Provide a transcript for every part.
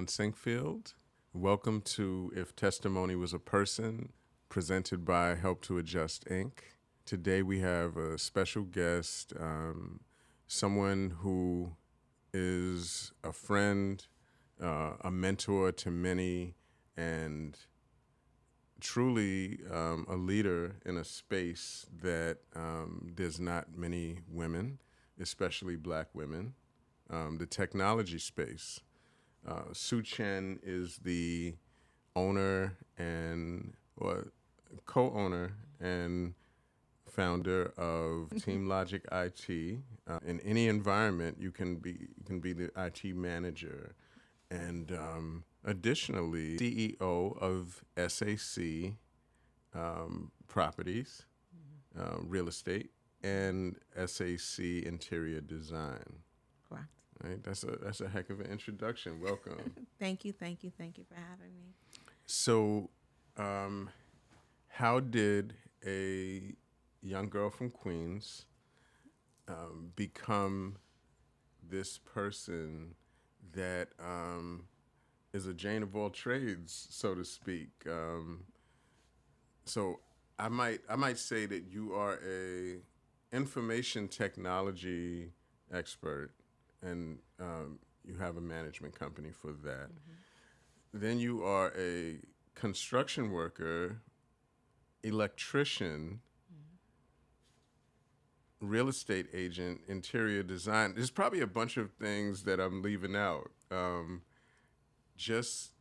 John Sinkfield. Welcome to If Testimony Was a Person, presented by Help to Adjust Inc. Today we have a special guest, someone who is a friend, a mentor to many, and truly a leader in a space that there's not many women, especially Black women, the technology space. Su Chen is the owner and or co-owner and founder of TeamLogicIT. In any environment, you can be the IT manager, and additionally, CEO of SAC Properties, Real Estate, and SAC Interior Design. Correct. Right, that's a heck of an introduction. Welcome. Thank you for having me. So, how did a young girl from Queens become this person that is a Jane of all trades, so to speak? So, I might say that you are a information technology expert, and you have a management company for that. Then you are a construction worker, electrician, real estate agent, interior design. There's probably a bunch of things that I'm leaving out. Just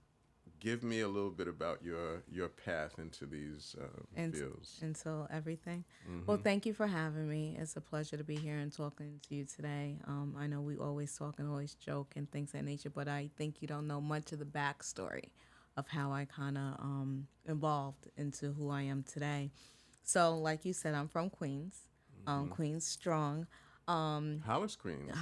give me a little bit about your path into these fields. And so everything. Well, thank you for having me. It's a pleasure to be here and talking to you today. I know we always talk and always joke and things of that nature, but I think you don't know much of the backstory of how I kind of evolved into who I am today. So, like you said, I'm from Queens, Queens strong. Hollis Queens.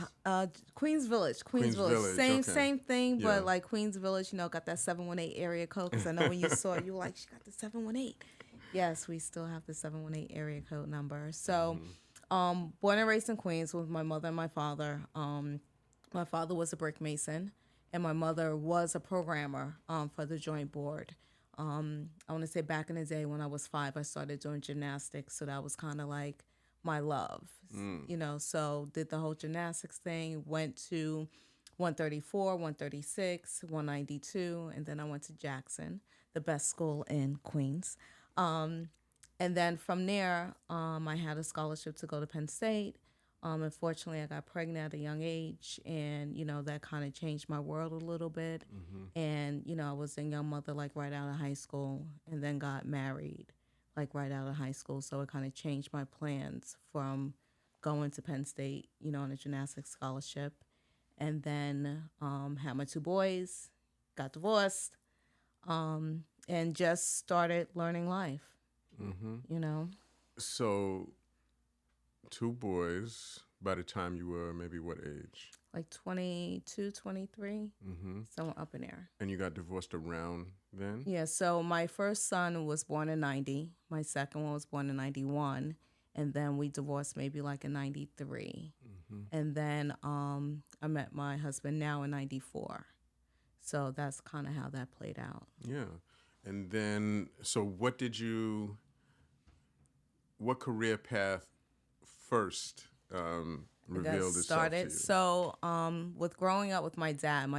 Queens Village, Queens Village, same okay. same thing, Yeah. but like Queens Village, got that 718 area code. Because I know when you saw it, you were like, she got the 718. Yes, we still have the 718 area code number. So, born and raised in Queens with my mother and my father. My father was a brick mason, and my mother was a programmer for the joint board. I want to say back in the day when I was 5, I started doing gymnastics, so that was kind of like my love, so did the whole gymnastics thing, went to 134, 136, 192, and then I went to Jackson, the best school in Queens. And then from there, I had a scholarship to go to Penn State. Unfortunately, I got pregnant at a young age, and, that kind of changed my world a little bit. And, I was a young mother, like, right out of high school, and then got married, like, right out of high school. So it kind of changed my plans from going to Penn State, on a gymnastics scholarship. And then had my 2 boys, got divorced, and just started learning life, So, 2 boys. By the time you were maybe what age? Like 22, 23, somewhere up in there. And you got divorced around then? Yeah, so my first son was born in 90. My second one was born in 91. And then we divorced maybe like in 93. And then I met my husband now in 94. So that's kind of how that played out. Yeah. And then, so what career path first revealed itself to you? So with growing up with my dad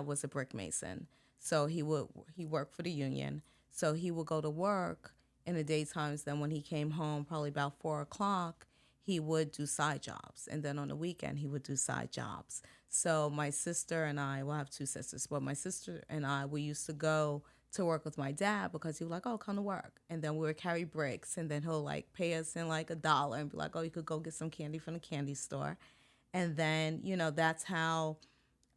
was a brick mason. So he worked for the union. So he would go to work in the daytimes. Then when he came home, probably about 4 o'clock, he would do side jobs. And then on the weekend, he would do side jobs. So my sister and I, well, I have 2 sisters, but my sister and I, we used to go to work with my dad because he was like, oh, come to work. And then we would carry bricks, and then he'll like pay us in like $1 and be like, oh, you could go get some candy from the candy store. And then, that's how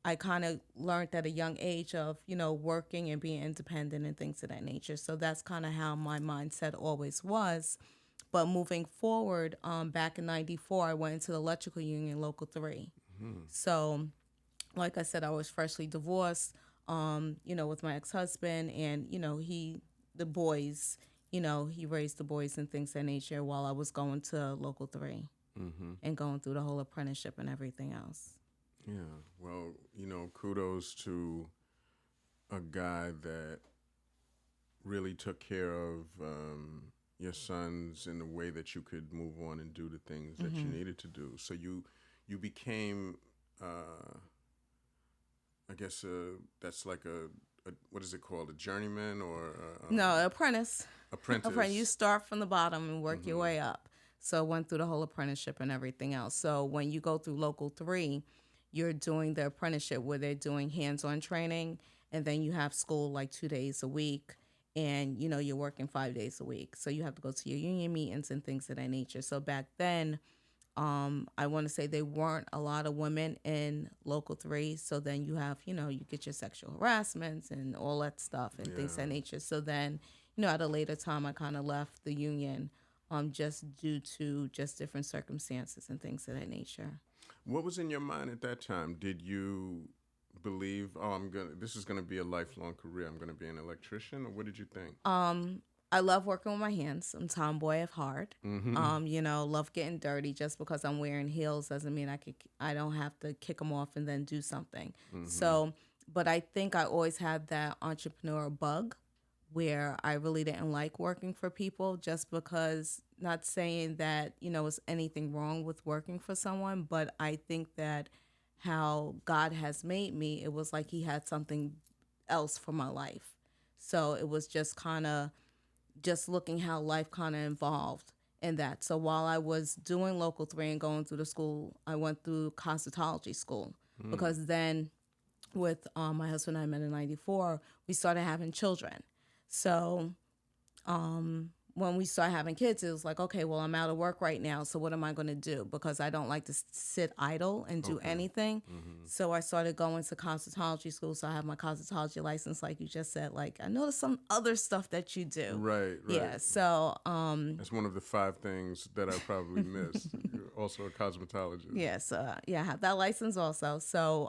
I kind of learned at a young age of, working and being independent and things of that nature. So that's kind of how my mindset always was. But moving forward, back in 94, I went into the electrical union, Local 3. So, like I said, I was freshly divorced, with my ex-husband, and, the boys, he raised the boys and things of that nature while I was going to Local 3 and going through the whole apprenticeship and everything else. Yeah. Well, kudos to a guy that really took care of your sons in a way that you could move on and do the things that you needed to do. So you became, I guess, that's like a what is it called, a journeyman or No, apprentice. Apprentice. You apprentice? start from the bottom and work your way up. So went through the whole apprenticeship and everything else. So when you go through Local 3, you're doing the apprenticeship where they're doing hands-on training, and then you have school like 2 days a week, and you're working 5 days a week. So you have to go to your union meetings and things of that nature. So back then, I want to say there weren't a lot of women in Local 3. So then you have, you get your sexual harassments and all that stuff and things of that nature. So then, at a later time, I kind of left the union just due to just different circumstances and things of that nature. What was in your mind at that time? Did you believe, oh, this is gonna be a lifelong career, I'm gonna be an electrician, or what did you think? I love working with my hands. I'm tomboy at heart. Love getting dirty. Just because I'm wearing heels doesn't mean I don't have to kick them off and then do something. So, but I think I always had that entrepreneur bug where I really didn't like working for people, just because, not saying that, it's anything wrong with working for someone, but I think that how God has made me, it was like he had something else for my life. So it was just kind of just looking how life kind of evolved in that. So while I was doing Local 3 and going through the school, I went through cosmetology school, because then with my husband and I met in 94, we started having children. So when we started having kids, it was like, okay, well, I'm out of work right now, so what am I going to do? Because I don't like to sit idle and do anything. So I started going to cosmetology school. So I have my cosmetology license, like you just said. Like, I know there's some other stuff that you do. Right. Yeah. So That's one of the 5 things that I probably missed. You're also a cosmetologist. yes, yeah, I have that license also. So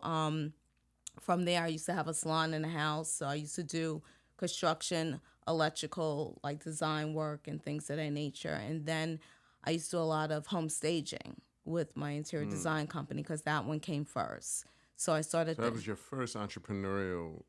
from there, I used to have a salon in the house. So I used to do construction, electrical, like design work and things of that nature. And then I used to do a lot of home staging with my interior design company, because that one came first. So I started. So that was your first entrepreneurial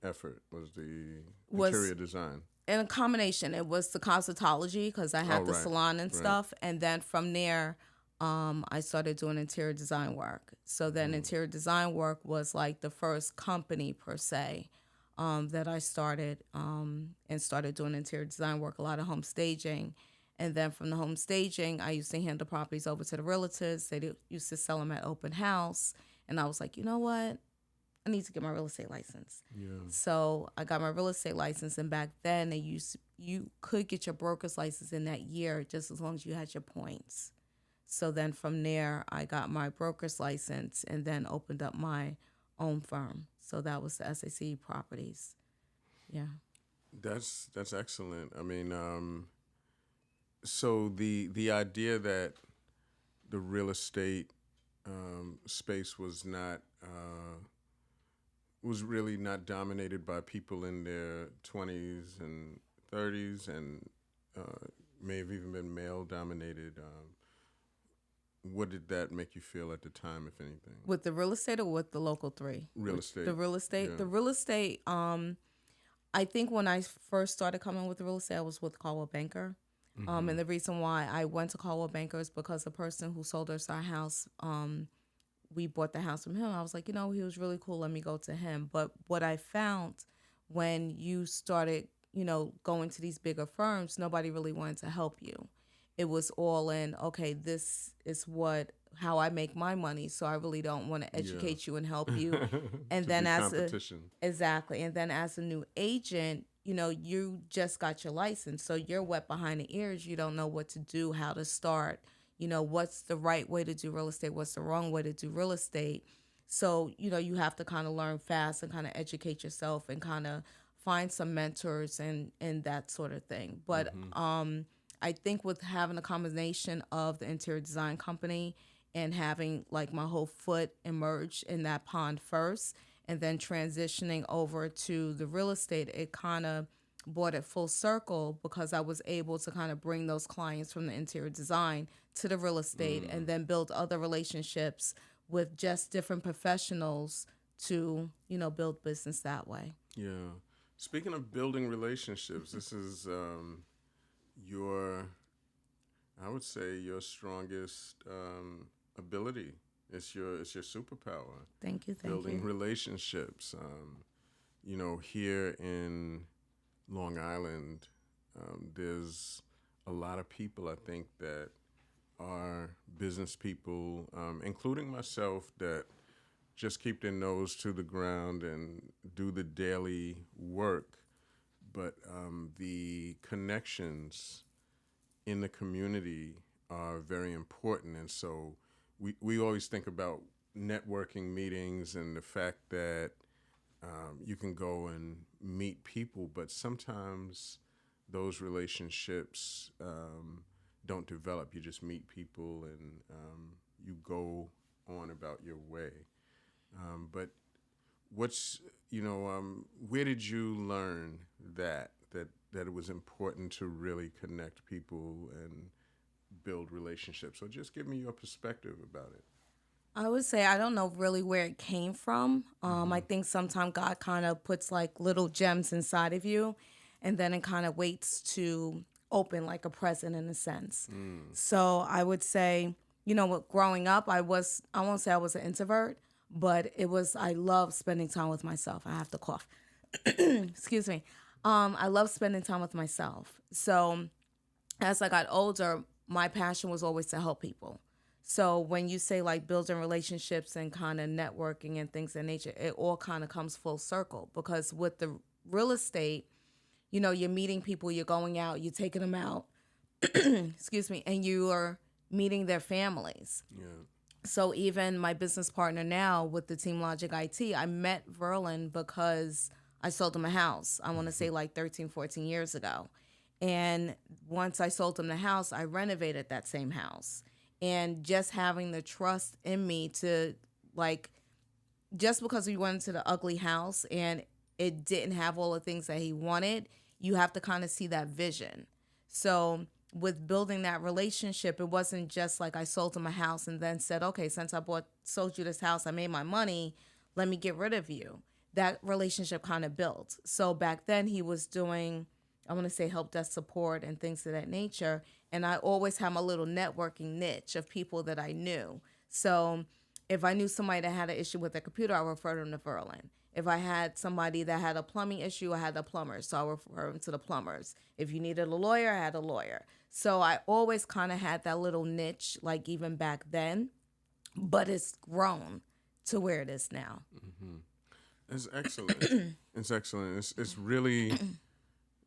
effort, was the interior design. In a combination, it was the cosmetology, because I had the right, salon and right. stuff. And then from there, I started doing interior design work. So then interior design work was like the first company per se that I started, and started doing interior design work, a lot of home staging. And then from the home staging, I used to hand the properties over to the realtors. They used to sell them at open house. And I was like, you know what? I need to get my real estate license. Yeah. So I got my real estate license. And back then, you could get your broker's license in that year, just as long as you had your points. So then from there, I got my broker's license and then opened up my own firm. So that was the SAC Properties. Yeah. That's excellent. I mean, so the idea that the real estate space was really not dominated by people in their 20s and 30s, and may have even been male dominated. What did that make you feel at the time, if anything? With the real estate or with the Local 3? Real estate. The real estate. Yeah. The real estate. I think when I first started coming with the real estate, I was with Caldwell Banker. And the reason why I went to Caldwell Banker is because the person who sold us our house, we bought the house from him. I was like, he was really cool. Let me go to him. But what I found when you started, going to these bigger firms, nobody really wanted to help you. It was all in, okay, this is how I make my money, so I really don't want to educate you and help you. And then exactly. And then as a new agent, you just got your license, so you're wet behind the ears. You don't know what to do, how to start, what's the right way to do real estate, what's the wrong way to do real estate. So, you have to kind of learn fast and kind of educate yourself and kind of find some mentors and that sort of thing. But I think with having a combination of the interior design company and having like my whole foot immersed in that pond first, and then transitioning over to the real estate, it kind of brought it full circle, because I was able to kind of bring those clients from the interior design to the real estate, and then build other relationships with just different professionals to, build business that way. Yeah. Speaking of building relationships, this is your, I would say, your strongest ability. It's your superpower. Thank you, thank Building you. relationships. Here in Long Island, there's a lot of people I think that are business people, including myself, that just keep their nose to the ground and do the daily work. But the connections in the community are very important. And so we always think about networking meetings and the fact that you can go and meet people, but sometimes those relationships don't develop. You just meet people and you go on about your way. But where did you learn that it was important to really connect people and build relationships? So just give me your perspective about it. I would say I don't know really where it came from. I Mm-hmm. think sometimes God kind of puts like little gems inside of you, and then it kind of waits to open like a present in a sense. Mm. So I would say, growing up, I won't say I was an introvert, but I love spending time with myself. I have to cough. Excuse me. I love spending time with myself. So as I got older, my passion was always to help people. So when you say like building relationships and kind of networking and things of nature, it all kind of comes full circle because with the real estate, you're meeting people, you're going out, you're taking them out, excuse me, and you are meeting their families. Yeah. So even my business partner now with the Team Logic IT, I met Verlin because I sold him a house. I want to say like 13, 14 years ago. And once I sold him the house, I renovated that same house. And just having the trust in me to like, just because we went into the ugly house and it didn't have all the things that he wanted, you have to kind of see that vision. So with building that relationship, it wasn't just like I sold him a house and then said, okay, since sold you this house, I made my money, let me get rid of you. That relationship kind of built. So back then he was doing, I want to say help desk support and things of that nature. And I always had my little networking niche of people that I knew. So if I knew somebody that had an issue with their computer, I referred them to Verlin. If I had somebody that had a plumbing issue, I had the plumbers, so I refer them to the plumbers. If you needed a lawyer, I had a lawyer. So I always kind of had that little niche, like even back then, but it's grown to where it is now. Mm-hmm. It's excellent. It's excellent. It's really,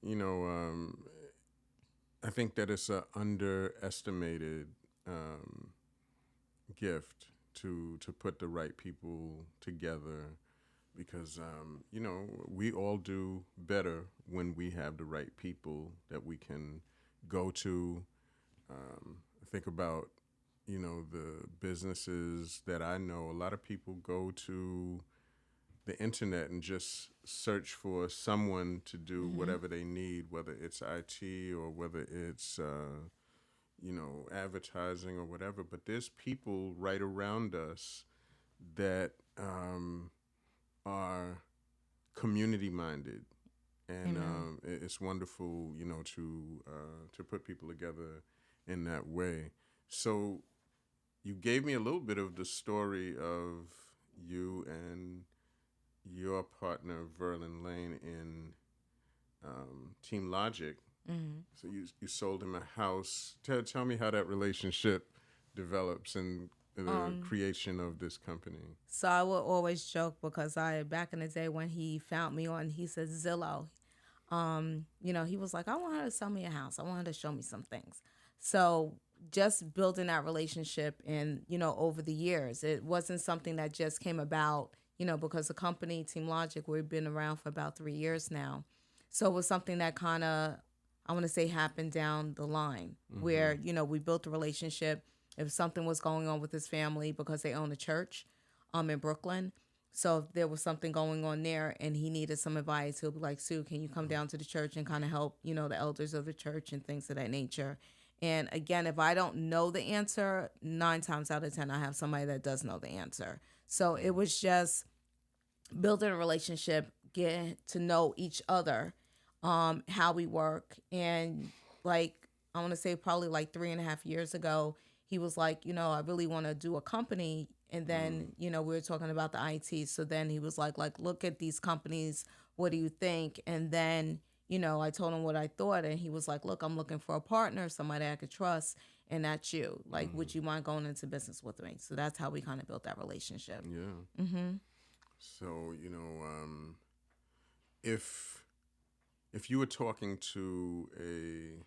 you know, I think that it's a underestimated um, gift to put the right people together because we all do better when we have the right people that we can go to. Think about the businesses that I know. A lot of people go to the internet and just search for someone to do Mm-hmm. whatever they need, whether it's IT or whether it's advertising or whatever. But there's people right around us that are community minded, and Amen. it's wonderful, to put people together in that way. So you gave me a little bit of the story of you and your partner Verlin Lane in Team Logic. Mm-hmm. So you sold him a house. Tell me how that relationship develops and the Um, creation of this company. so I would always joke because back in the day when he found me on, he said Zillow. He was like, I want her to sell me a house. I want her to show me some things. So just building that relationship and, over the years, it wasn't something that just came about, because the company, Team Logic, we've been around for about 3 years now. So it was something that kind of, I want to say, happened down the line Mm-hmm. where, we built a relationship. If something was going on with his family because they own a church in Brooklyn, so if there was something going on there and he needed some advice, he'll be like, Sue, can you come down to the church and kind of help, the elders of the church and things of that nature. And again, if I don't know the answer, 9 times out of 10, I have somebody that does know the answer. So it was just building a relationship, get to know each other, how we work. And like, I want to say probably like 3.5 years ago, he was like, I really want to do a company. And then, we were talking about the IT. So then he was like, look at these companies. What do you think? And then, I told him what I thought. And he was like, look, I'm looking for a partner, somebody I could trust. And that's you. Like, would you mind going into business with me? So that's how we kind of built that relationship. Yeah. So, if you were talking to a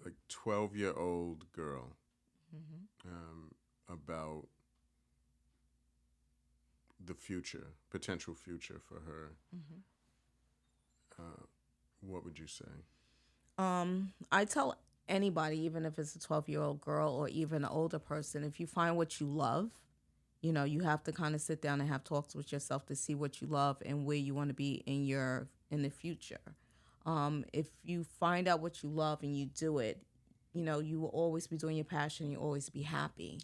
like 12-year-old girl about the future, potential future for her, what would you say? I tell anybody, even if it's a 12-year-old girl or even an older person, if you find what you love, you have to kind of sit down and have talks with yourself to see what you love and where you want to be in the future. If you find out what you love and you do it, you will always be doing your passion. You always be happy,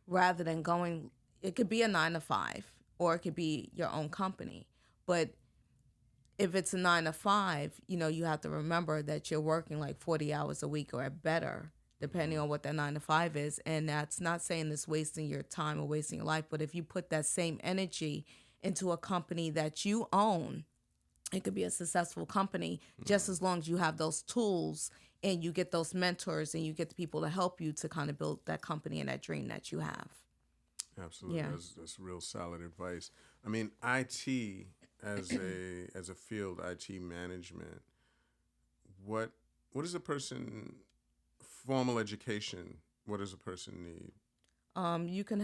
rather than going. It could be a 9 to 5, or it could be your own company. But if it's a 9 to 5, you have to remember that you're working like 40 hours a week or better, depending on what that 9 to 5 is. And that's not saying it's wasting your time or wasting your life, but if you put that same energy into a company that you own, it could be a successful company, just as long as you have those tools and you get those mentors and you get the people to help you to kind of build that company and that dream that you have. Absolutely, Yeah. that's real solid advice. I mean, IT as a field, IT management. What does a person, formal education? What does a person need? You can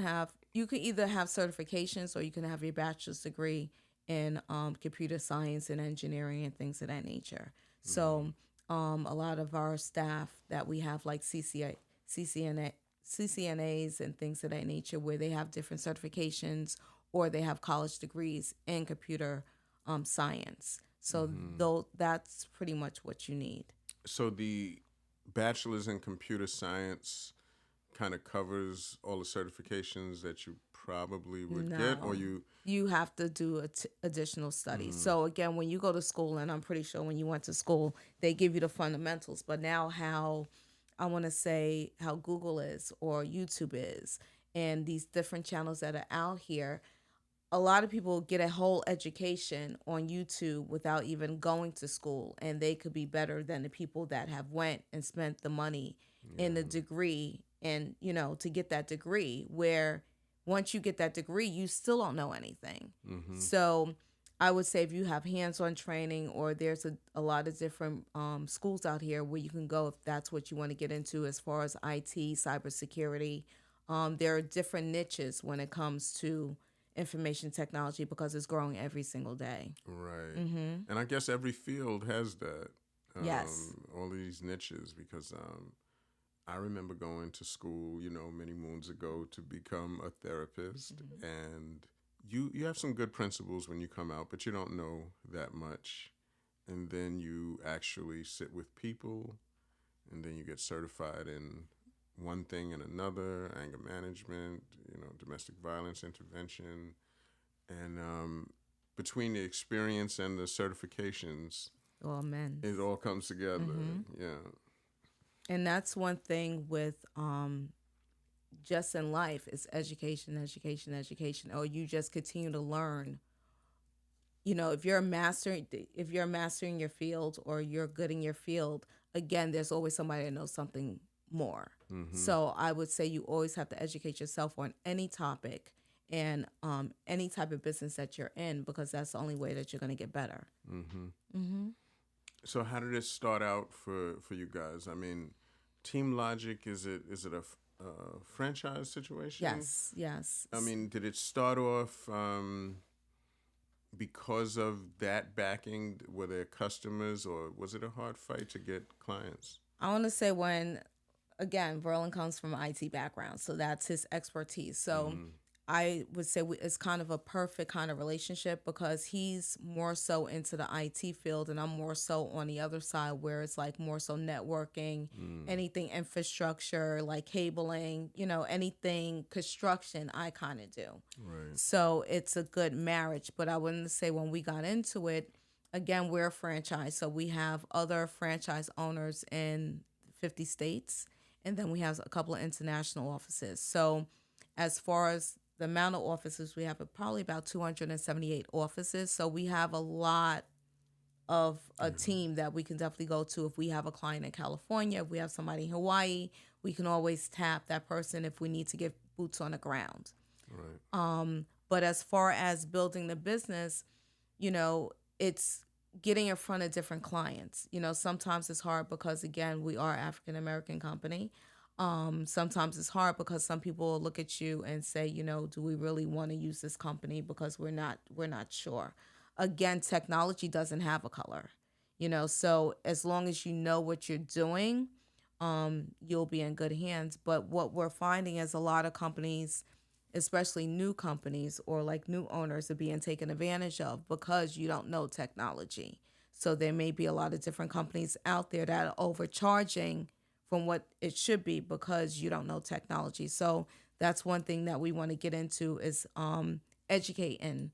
either have certifications or you can have your bachelor's degree in computer science and engineering and things of that nature. So a lot of our staff that we have, like CCNAs and things of that nature, where they have different certifications or they have college degrees in computer science. So though that's pretty much what you need. So the bachelor's in computer science kind of covers all the certifications that you probably would get, or No, you have to do additional studies. So again, when you go to school, and I'm pretty sure when you went to school, they give you the fundamentals. But now, how I want to say how Google is or YouTube is, and these different channels that are out here, a lot of people get a whole education on YouTube without even going to school, and they could be better than the people that have went and spent the money in the degree, and to get that degree, where once you get that degree you still don't know anything. So I would say if you have hands-on training, or there's a lot of different schools out here where you can go if that's what you want to get into as far as IT, cybersecurity. There are different niches when it comes to information technology because it's growing every single day. right? And I guess every field has that. Yes. All these niches, because I remember going to school, many moons ago to become a therapist, and you have some good principles when you come out, but you don't know that much, and then you actually sit with people, and then you get certified in one thing and another: anger management, domestic violence intervention, and between the experience and the certifications, Oh, men. it all comes together. Yeah. And that's one thing with just in life is education, education, education. Or you just continue to learn. If you're a master, if you're a master in your field or you're good in your field, again, there's always somebody that knows something more. So I would say you always have to educate yourself on any topic and any type of business that you're in, because that's the only way that you're going to get better. So how did it start out for you guys? I mean, Team Logic, is it a franchise situation? Yes, yes. I mean, did it start off because of that backing? Were there customers, or was it a hard fight to get clients? I want to say again, Verlin comes from an IT background, so that's his expertise. So I would say it's kind of a perfect kind of relationship because he's more so into the IT field and I'm more so on the other side where it's like more so networking, anything infrastructure, like cabling, anything construction, I kind of do. Right. So it's a good marriage. But I wouldn't say when we got into it, again, we're a franchise. So we have other franchise owners in 50 states, and then we have a couple of international offices. So as far as the amount of offices, we have probably about 278 offices. So we have a lot of a Yeah. team that we can definitely go to if we have a client in California, if we have somebody in Hawaii, we can always tap that person if we need to get boots on the ground. Right. But as far as building the business, it's getting in front of different clients. Sometimes it's hard because again, we are African American company. Sometimes it's hard because some people will look at you and say, do we really want to use this company because we're not sure. Again, technology doesn't have a color. So as long as you know what you're doing, you'll be in good hands. But what we're finding is a lot of companies, especially new companies or like new owners, are being taken advantage of because you don't know technology. So there may be a lot of different companies out there that are overcharging from what it should be because you don't know technology. So that's one thing that we want to get into is educating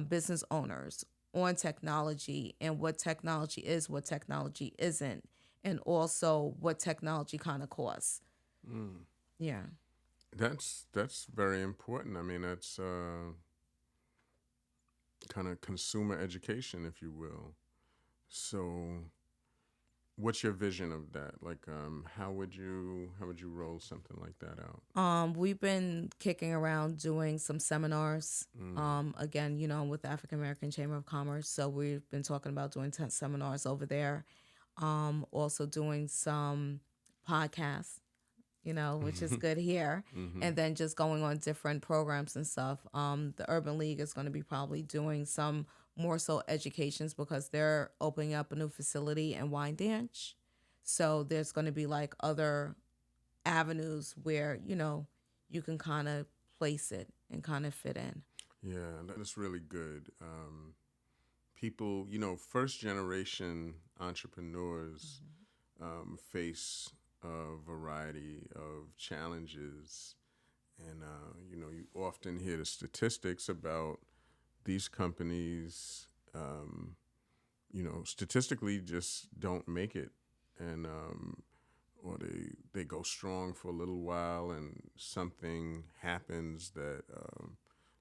business owners on technology and what technology is, what technology isn't, and also what technology kind of costs. Mm. Yeah. That's very important. I mean, that's kind of consumer education, if you will. So, what's your vision of that? Like, how would you roll something like that out? We've been kicking around doing some seminars. Mm. Again, with the African American Chamber of Commerce. So we've been talking about doing 10 seminars over there. Also doing some podcasts, which is good here. Mm-hmm. And then just going on different programs and stuff. The Urban League is going to be probably doing some more so educations because they're opening up a new facility in Wyandanch. So there's going to be like other avenues where you can kind of place it and kind of fit in. Yeah, that's really good. People, first generation entrepreneurs face a variety of challenges. And, you often hear the statistics about these companies, statistically just don't make it. And, or they go strong for a little while and something happens that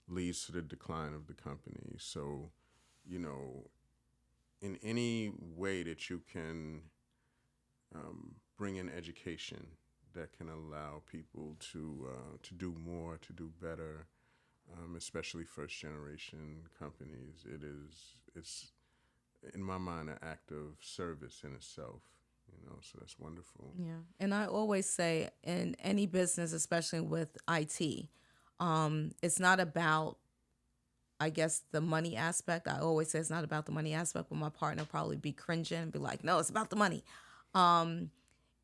leads to the decline of the company. So, you know, in any way that you can bring in education that can allow people to do more, to do better, especially first generation companies. It's in my mind an act of service in itself. So that's wonderful. Yeah. And I always say in any business, especially with IT, it's not about, I guess, the money aspect. I always say it's not about the money aspect, but my partner probably be cringing and be like, no, it's about the money. Um,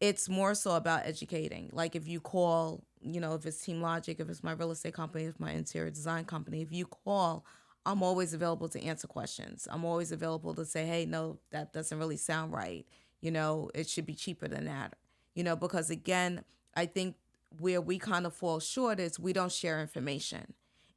it's more so about educating. Like if you call, if it's Team Logic, if it's my real estate company, if my interior design company, if you call, I'm always available to answer questions. I'm always available to say, hey, no, that doesn't really sound right. It should be cheaper than that. Because again, I think where we kind of fall short is we don't share information.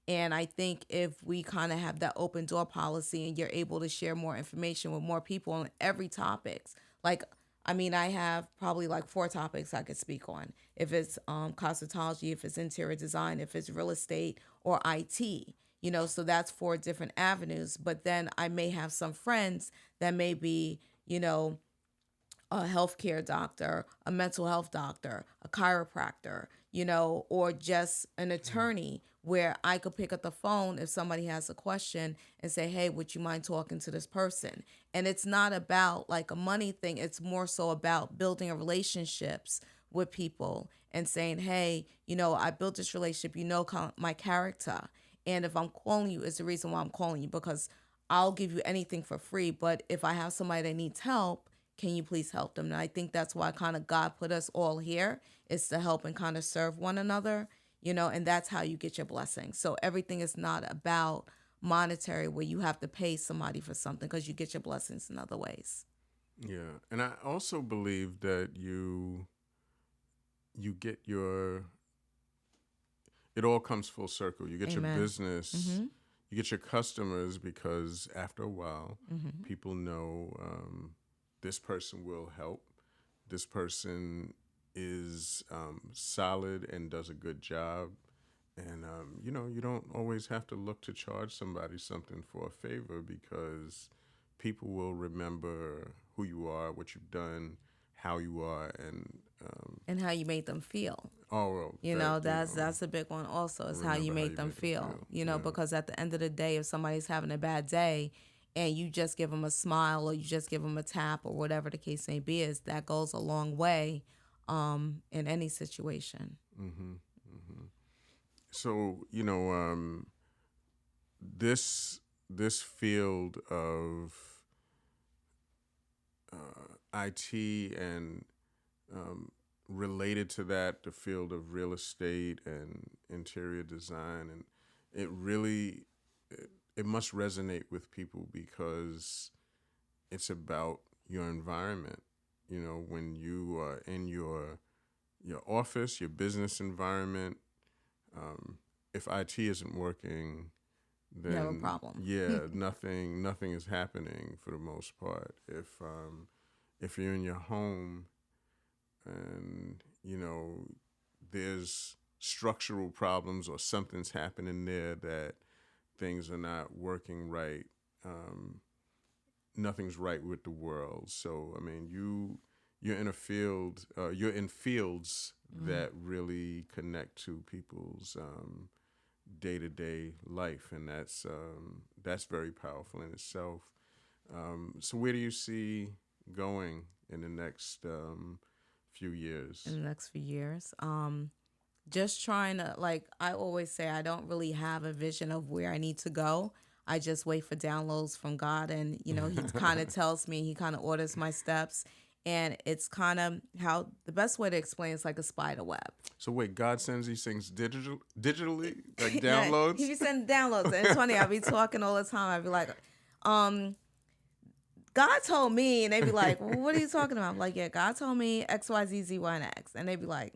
And I think if we kind of have that open door policy and you're able to share more information with more people on every topics, like I mean, I have probably like 4 topics I could speak on. If it's cosmetology, if it's interior design, if it's real estate or IT, so that's 4 different avenues. But then I may have some friends that may be, a healthcare doctor, a mental health doctor, a chiropractor, or just an attorney where I could pick up the phone if somebody has a question and say, hey, would you mind talking to this person? And it's not about like a money thing. It's more so about building relationships with people and saying, hey, I built this relationship, my character. And if I'm calling you, it's the reason why I'm calling you because I'll give you anything for free. But if I have somebody that needs help, can you please help them? And I think that's why kind of God put us all here is to help and kind of serve one another, and that's how you get your blessing. So everything is not about monetary where you have to pay somebody for something, because you get your blessings in other ways. Yeah, and I also believe that you get your it all comes full circle. You get your Amen. business, Mm-hmm. you get your customers because after a while, Mm-hmm. people know this person will help. This person is solid and does a good job. And, you don't always have to look to charge somebody something for a favor, because people will remember who you are, what you've done, how you are, and, And how you made them feel. oh, that, That's a big one also, is how you remember how make you them made them feel. feel. Yeah. Because at the end of the day, if somebody's having a bad day and you just give them a smile, or you just give them a tap, or whatever the case may be, is that goes a long way in any situation. Hmm. Hmm. So, this field of IT and related to that, the field of real estate and interior design, and it really it must resonate with people because it's about your environment. When you are in your office, your business environment, um, if IT isn't working, You have a then problem. yeah, nothing is happening for the most part. If you're in your home and there's structural problems or something's happening there, that things are not working right, um, nothing's right with the world. So I mean, you're in a field, you're in fields Mm. that really connect to people's day to day life, and that's very powerful in itself. So where do you see going in the next few In years? the next few years, just trying to, like I always say, I don't really have a vision of where I need to go. I just wait for downloads from God, and he kind of tells me, he kind of orders my steps, and it's kind of how the best way to explain it's like a spider web. So wait, God sends these things digitally, like Yeah, he downloads? be sending downloads, and it's funny. I be talking all the time. I be like, um, God told me, and they be like, well, what are you talking about? I'm like, yeah, God told me X, Y, Z, Z, Y, and X, and they be like,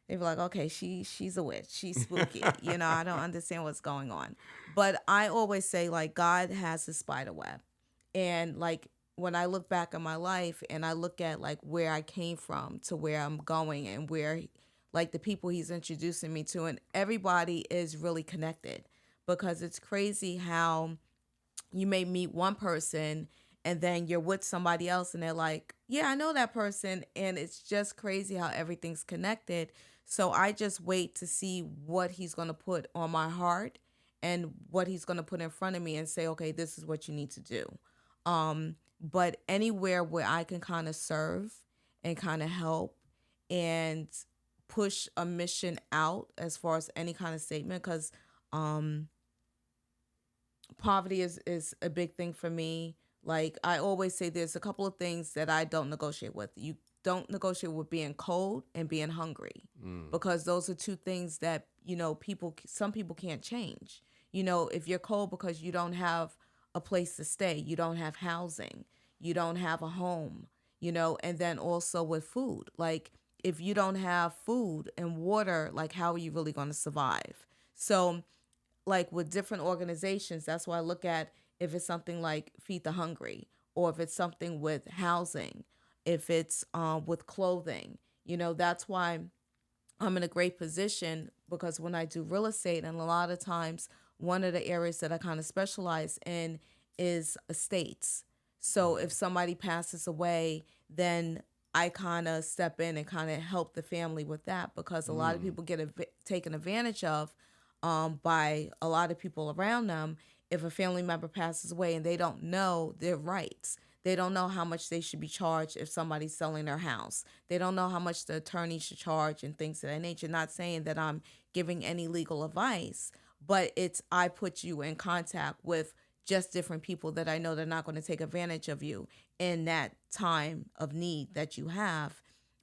okay, she's a witch, she's spooky. I don't understand what's going on, but I always say, like, God has his spider web, and like when I look back at my life and I look at like where I came from to where I'm going, and where like the people he's introducing me to, and everybody is really connected, because it's crazy how you may meet one person and then you're with somebody else and they're like, yeah, I know that person. And it's just crazy how everything's connected. So I just wait to see what he's going to put on my heart and what he's going to put in front of me, and say, okay, this is what you need to do. But anywhere where I can kind of serve and kind of help and push a mission out, as far as any kind of statement, because poverty is a big thing for me. Like I always say, there's a couple of things that I don't negotiate with. You don't negotiate with being cold and being hungry, Mm. because those are two things that some people can't change. If you're cold because you don't have a place to stay, you don't have housing, you don't have a home, and then also with food, like if you don't have food and water, like how are you really going to survive? So like with different organizations, that's why I look at, if it's something like Feed the Hungry, or if it's something with housing, if it's with clothing, that's why I'm in a great position, because when I do real estate, and a lot of times one of the areas that I kind of specialize in is estates. So if somebody passes away, then I kind of step in and kind of help the family with that, because a lot of Mm. people get taken advantage of by a lot of people around them. If a family member passes away and they don't know their rights, they don't know how much they should be charged if somebody's selling their house. They don't know how much the attorney should charge and things of that nature. Not saying that I'm giving any legal advice, but I put you in contact with just different people that I know they're not going to take advantage of you in that time of need that you have.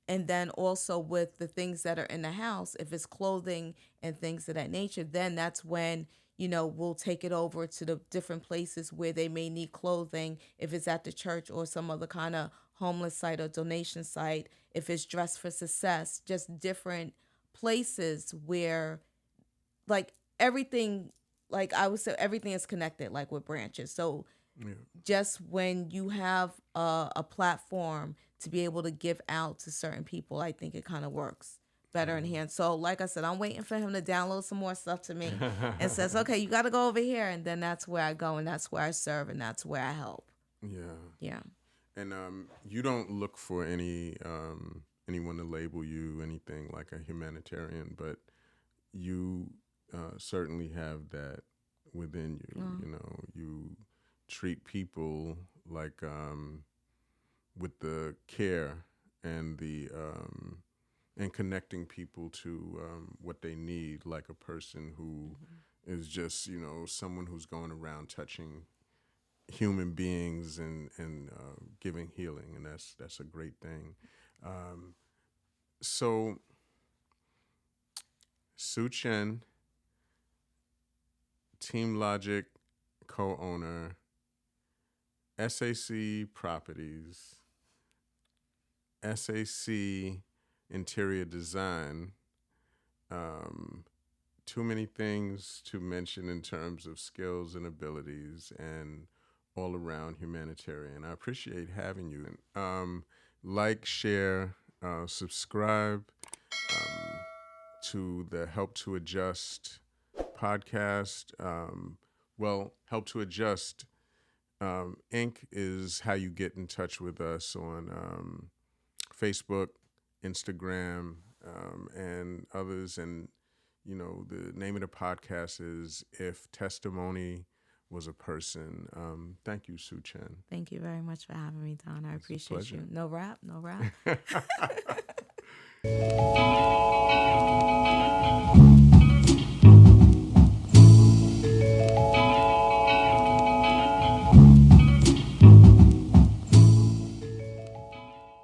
And then also with the things that are in the house, if it's clothing and things of that nature, then that's when, we'll take it over to the different places where they may need clothing, if it's at the church or some other kind of homeless site or donation site, if it's Dress for Success, just different places where, like, everything, like I would say, everything is connected, like with branches. So Yeah. just when you have a platform to be able to give out to certain people, I think it kind of works better in hand. So, like I said, I'm waiting for him to download some more stuff to me and says, okay, you got to go over here. And then that's where I go and that's where I serve and that's where I help. Yeah. Yeah. And you don't look for anyone to label you anything like a humanitarian, but you certainly have that within you. Mm. You know, you treat people like with the care and the and connecting people to what they need, like a person who is just someone who's going around touching human beings and giving healing, and that's a great thing. So Su Chen, Team Logic co-owner, SAC Properties, SAC Interior Design. Um, Too many things to mention in terms of skills and abilities and all around humanitarian. I appreciate having you. Like, share, subscribe to the Help to Adjust podcast. Help to Adjust Inc. is how you get in touch with us on Facebook, Instagram, and others. And, the name of the podcast is If Testimony Was a Person. Thank you, Su Chen. Thank you very much for having me, Don. I It's a appreciate pleasure. you. No rap, no rap.